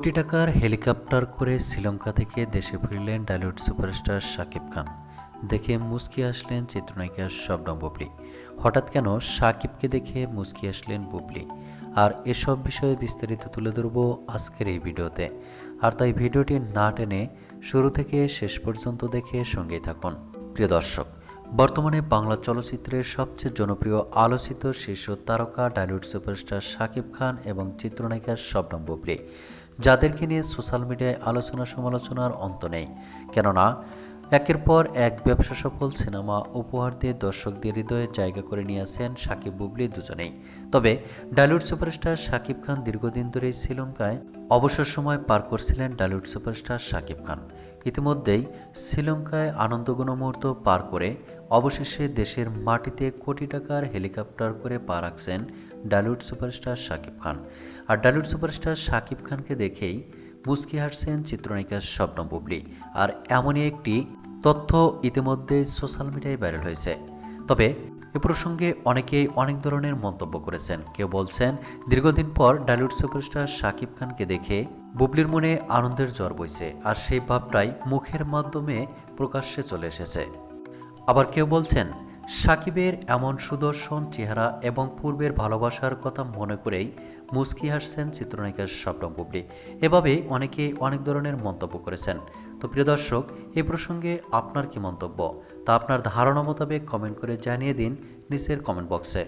কোটি টাকার হেলিকপ্টার করে শ্রীলঙ্কা থেকে দেশে ফিরলেন টলিউড সুপারস্টার শাকিব খান। দেখে মুচকি আসলেন চিত্রনায়িকা শবনম বুবলি। হঠাৎ কেন শাকিবকে দেখে মুচকি আসলেন বুবলি? আর এসব বিষয়ে বিস্তারিত তুলে ধরব আজকের এই ভিডিওতে। আর তাই ভিডিওটি না টেনে শুরু থেকে শেষ পর্যন্ত দেখে সঙ্গেই থাকুন। প্রিয় দর্শক, বর্তমানে বাংলা চলচ্চিত্রের সবচেয়ে জনপ্রিয় আলোচিত শীর্ষ তারকা টলিউড সুপারস্টার শাকিব খান এবং চিত্রনায়িকা শবনম বুবলি, যাদেরকে নিয়ে সোশ্যাল মিডিয়ায় আলোচনা সমালোচনার অন্ত নেই। কেননা একের পর এক ব্যবসা সফল সিনেমা উপহার দিয়ে দর্শকদের হৃদয়ে জায়গা করে নিয়েছেন শাকিব বুবলি দুজনেই। তবে টলিউড সুপারস্টার শাকিব খান দীর্ঘদিন ধরেই শ্রীলঙ্কায় অবসর সময় পার করছিলেন। টলিউড সুপারস্টার শাকিব খান ইতিমধ্যেই শ্রীলঙ্কায় আনন্দঘন মুহূর্ত পার করে অবশেষে দেশের মাটিতে কোটি টাকার হেলিকপ্টার করে পা রাখছেন টলিউড সুপারস্টার শাকিব খান। আর টলিউড সুপারস্টার শাকিব খানকে দেখেই মুচকি হাসছেন চিত্রনায়িকা শবনম বুবলি। আর এমনই একটি তথ্য ইতিমধ্যে সোশ্যাল মিডিয়ায় ভাইরাল হয়েছে। তবে এ প্রসঙ্গে অনেকেই অনেক ধরনের মন্তব্য করেছেন। কেউ বলছেন দীর্ঘদিন পর টলিউড সুপারস্টার শাকিব খানকে দেখে বুবলির মনে আনন্দের ঝড় বইছে, আর সেই ভাবটাই মুখের মাধ্যমে প্রকাশ্যে চলে এসেছে। আবার কেউ বলছেন শাকিবের এমন সুদর্শন চেহারা এবং পূর্বের ভালোবাসার কথা মনে করেই মুচকি হাসছেন চিত্রনায়িকা শবনম বুবলি। এভাবে অনেকে অনেক ধরনের মন্তব্য করেছেন। তো প্রিয় দর্শক, এই প্রসঙ্গে আপনার কি মন্তব্য তা আপনার ধারণা মোতাবেক কমেন্ট করে জানিয়ে দিন নিচের কমেন্ট বক্সে।